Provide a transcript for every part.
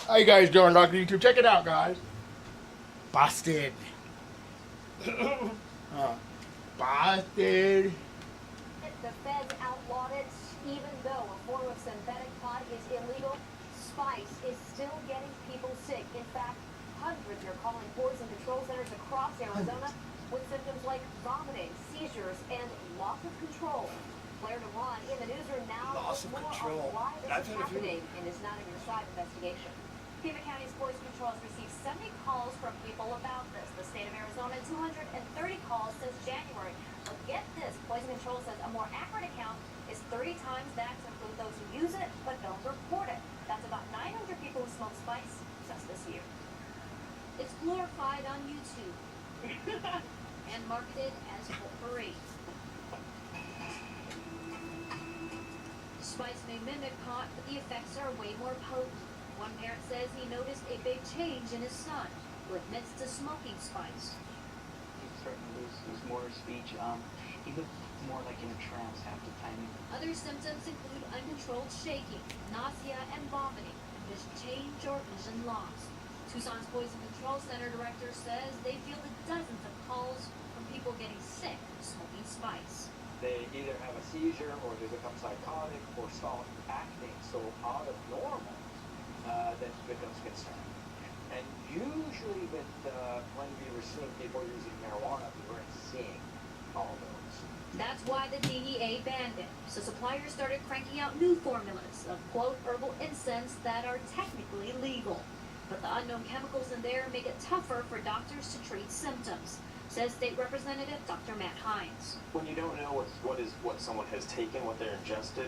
How you guys doing, Dr. YouTube? Check it out, guys. Busted. Busted. The feds outlawed it, even though a form of synthetic pot is illegal. Spice is still getting people sick. In fact, hundreds are calling poison control centers across Arizona with symptoms like vomiting, seizures, and loss of control. Claire DeWan in the newsroom now Loss of with more control. on why this That's is happening in this Not On Your Side investigation. Pima County's Poison Control has received 70 calls from people about this. The state of Arizona, 230 calls since January. But get this, Poison Control says a more accurate account is 30 times that to include those who use it but don't report it. That's about 900 people who smoke spice just this year. It's glorified on YouTube and marketed as potpourri. Spice may mimic pot, but the effects are way more potent. One parent says he noticed a big change in his son, who admits to smoking spice. He's starting to lose his motor speech. He looked more like in a trance half the time. Other symptoms include uncontrolled shaking, nausea and vomiting, and vision change or vision loss. Tucson's Poison Control Center director says they fielded dozens of calls from people getting sick smoking spice. They either have a seizure or they become psychotic or start acting so out of normal that becomes concerning. And usually when we were seeing people using marijuana, we weren't seeing all those. That's why the DEA banned it. So suppliers started cranking out new formulas of, quote, herbal incense that are technically legal. But the unknown chemicals in there make it tougher for doctors to treat symptoms, says State Representative Dr. Matt Hines. When you don't know what someone has taken, what they've ingested,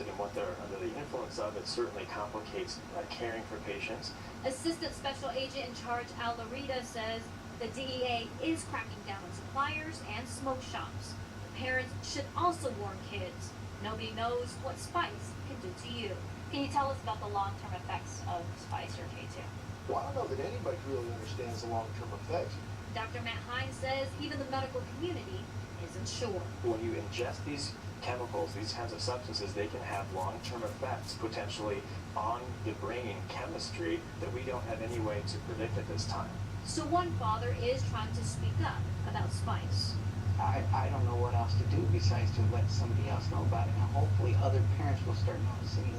and what they're under the influence of, it certainly complicates caring for patients. Assistant Special Agent in charge Al Larita says the DEA is cracking down on suppliers and smoke shops. Parents should also warn kids. Nobody knows what spice can do to you. Can you tell us about the long-term effects of spice or K2? Well, I don't know that anybody really understands the long-term effects. Dr. Matt Hines says even the medical community isn't sure. When you ingest these chemicals, these kinds of substances, they can have long-term effects potentially on the brain chemistry that we don't have any way to predict at this time. So one father is trying to speak up about spice. I don't know what else to do besides to let somebody else know about it. And hopefully other parents will start noticing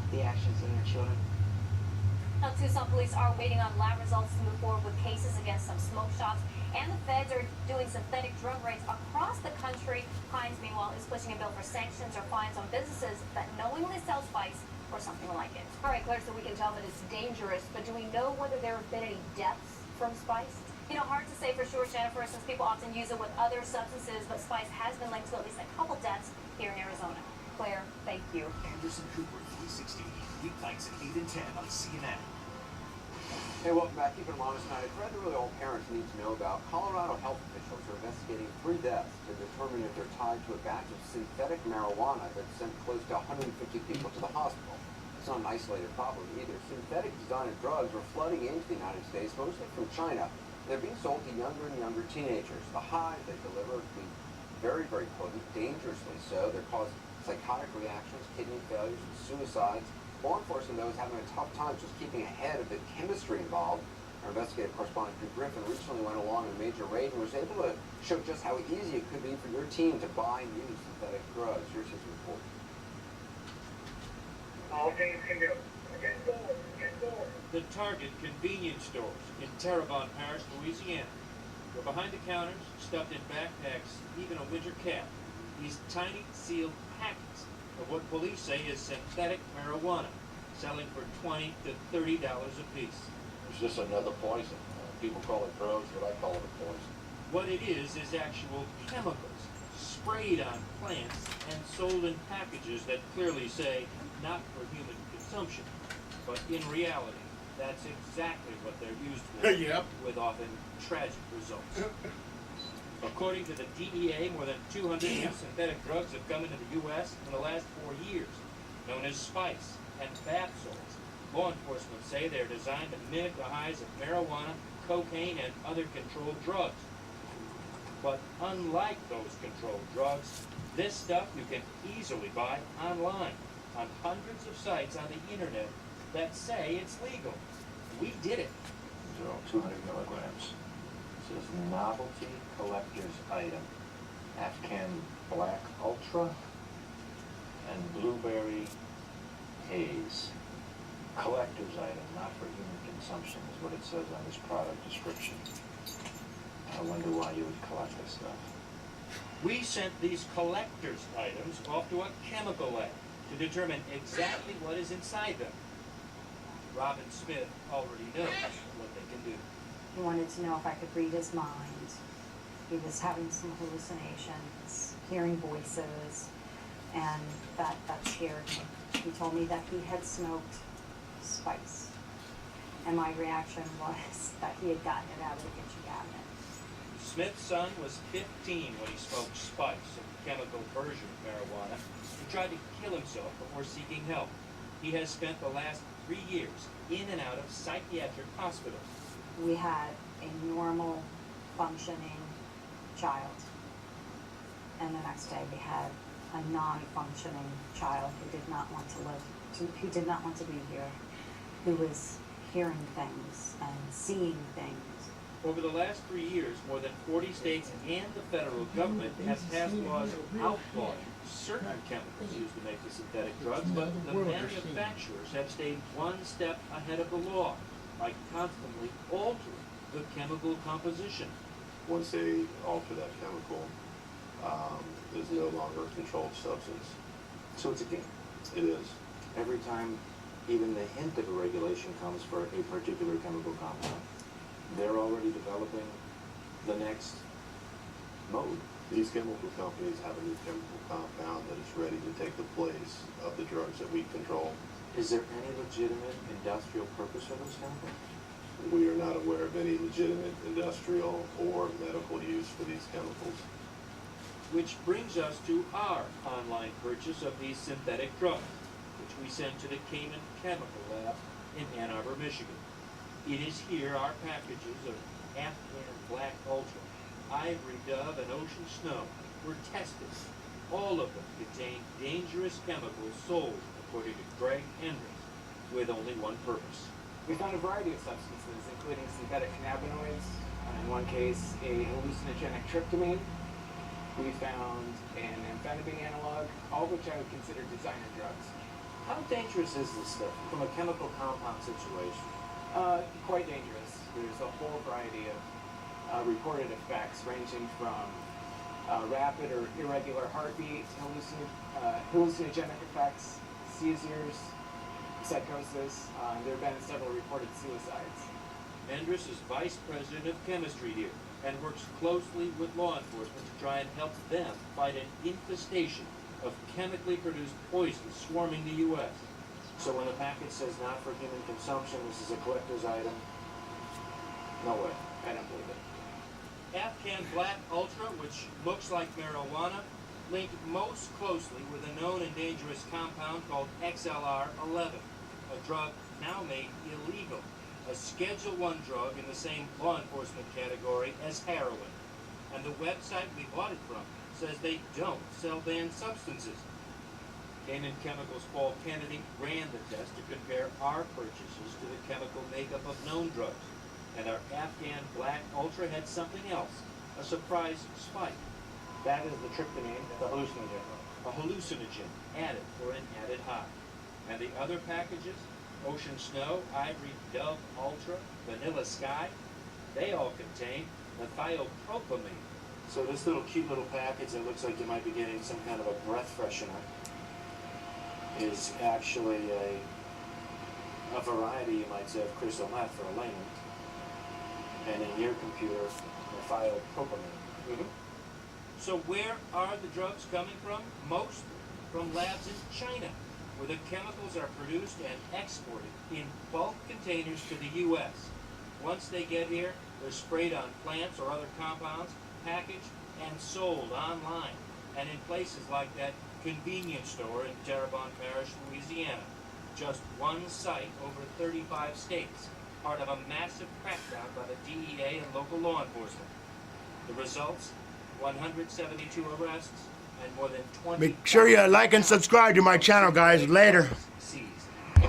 the actions in their children. Now, Tucson police are waiting on lab results to move forward with cases against some smoke shops, and the feds are doing synthetic drug raids across the country. Hines, meanwhile, is pushing a bill for sanctions or fines on businesses that knowingly sell spice or something like it. All right, Claire, so we can tell that it's dangerous, but do we know whether there have been any deaths from spice? You know, hard to say for sure, Jennifer, since people often use it with other substances, but spice has been linked to at least a couple deaths here in Arizona. Claire, thank you. Anderson Cooper 360, weeknights at 8 and 10 on CNN. Hey, welcome back. Keep it honest tonight. A thread that really all parents need to know about. Colorado health officials are investigating 3 deaths to determine if they're tied to a batch of synthetic marijuana that sent close to 150 people to the hospital. It's not an isolated problem either. Synthetic designer drugs are flooding into the United States, mostly from China. They're being sold to younger and younger teenagers. The highs they deliver can be very, very potent, dangerously so. They cause psychotic reactions, kidney failures, and suicides. Law enforcement, though, is having a tough time just keeping ahead of the chemistry involved. Our investigative correspondent Drew Griffin recently went along on a major raid and was able to show just how easy it could be for your team to buy and use synthetic drugs. Here's his report. All things can do. Get going, get going. The Target convenience stores in Terrebonne Parish, Louisiana, were behind the counters, stuffed in backpacks, even a winter cap. These tiny sealed packets of what police say is synthetic marijuana, selling for $20 to $30 a piece. It's just another poison. People call it drugs, but I call it a poison. What it is actual chemicals sprayed on plants and sold in packages that clearly say not for human consumption. But in reality, that's exactly what they're used for, Yep. with often tragic results. According to the DEA, more than 200 new synthetic drugs have come into the U.S. in the last 4 years, known as spice and bath salts. Law enforcement say they're designed to mimic the highs of marijuana, cocaine, and other controlled drugs. But unlike those controlled drugs, this stuff you can easily buy online on hundreds of sites on the internet that say it's legal. We did it. 200 milligrams. It says novelty collector's item. Afghan Black Ultra and Blueberry Haze. Collector's item, not for human consumption, is what it says on this product description. I wonder why you would collect this stuff. We sent these collector's items off to a chemical lab to determine exactly what is inside them. Robin Smith already knows what they can do. He wanted to know if I could read his mind. He was having some hallucinations, hearing voices, and that scared him. He told me that he had smoked spice. And my reaction was that he had gotten it out of the kitchen cabinet. Smith's son was 15 when he smoked spice, a chemical version of marijuana. He tried to kill himself before seeking help. He has spent the last 3 years in and out of psychiatric hospitals. We had a normal, functioning child. And the next day we had a non-functioning child who did not want to live, who did not want to be here, who was hearing things and seeing things. Over the last 3 years, more than 40 states and the federal government have passed laws outlawing certain chemicals used to make the synthetic drugs, but the manufacturers have stayed one step ahead of the law by constantly altering the chemical composition. Once they alter that chemical, it's no longer a controlled substance. So it's a game. It is. Every time even the hint of a regulation comes for a particular chemical compound, they're already developing the next mode. These chemical companies have a new chemical compound that is ready to take the place of the drugs that we control. Is there any legitimate industrial purpose for those chemicals? We are not aware of any legitimate industrial or medical use for these chemicals. Which brings us to our online purchase of these synthetic drugs, which we sent to the Cayman Chemical Lab in Ann Arbor, Michigan. It is here our packages of Afghan Black Ultra, Ivory Dove, and Ocean Snow were tested. All of them contain dangerous chemicals sold, according to Greg Hendricks, with only one purpose. We found a variety of substances, including synthetic cannabinoids, in one case a hallucinogenic tryptamine. We found an amphetamine analog, all of which I would consider designer drugs. How dangerous is this stuff from a chemical compound situation? Quite dangerous. There's a whole variety of reported effects ranging from rapid or irregular heartbeat, hallucinogenic effects, seizures, psychosis. There have been several reported suicides. Hendricks is vice president of chemistry here and works closely with law enforcement to try and help them fight an infestation of chemically produced poisons swarming the U.S. So when the package says not for human consumption, this is a collector's item? No way. I don't believe it. Afghan Black Ultra, which looks like marijuana, linked most closely with a known and dangerous compound called XLR-11, a drug now made illegal, a Schedule I drug in the same law enforcement category as heroin. And the website we bought it from says they don't sell banned substances. Cayman Chemicals' Paul Kennedy ran the test to compare our purchases to the chemical makeup of known drugs. And our Afghan Black Ultra had something else, a surprise spike. That is the tryptamine, the hallucinogen. A hallucinogen added for an added high. And the other packages, Ocean Snow, Ivory Dove Ultra, Vanilla Sky, they all contain methylpropamine. So this cute little package that looks like you might be getting some kind of a breath freshener is actually a variety, you might say, of crystal meth for a layman. And in your computer, methylpropamine. Mm-hmm. So where are the drugs coming from? Mostly from labs in China, where the chemicals are produced and exported in bulk containers to the U.S. Once they get here, they're sprayed on plants or other compounds, packaged and sold online, and in places like that convenience store in Terrebonne Parish, Louisiana. Just one site over 35 states, part of a massive crackdown by the DEA and local law enforcement. The results? 172 arrests and more than 20... Make sure you like and subscribe to my channel, guys. Later. seized.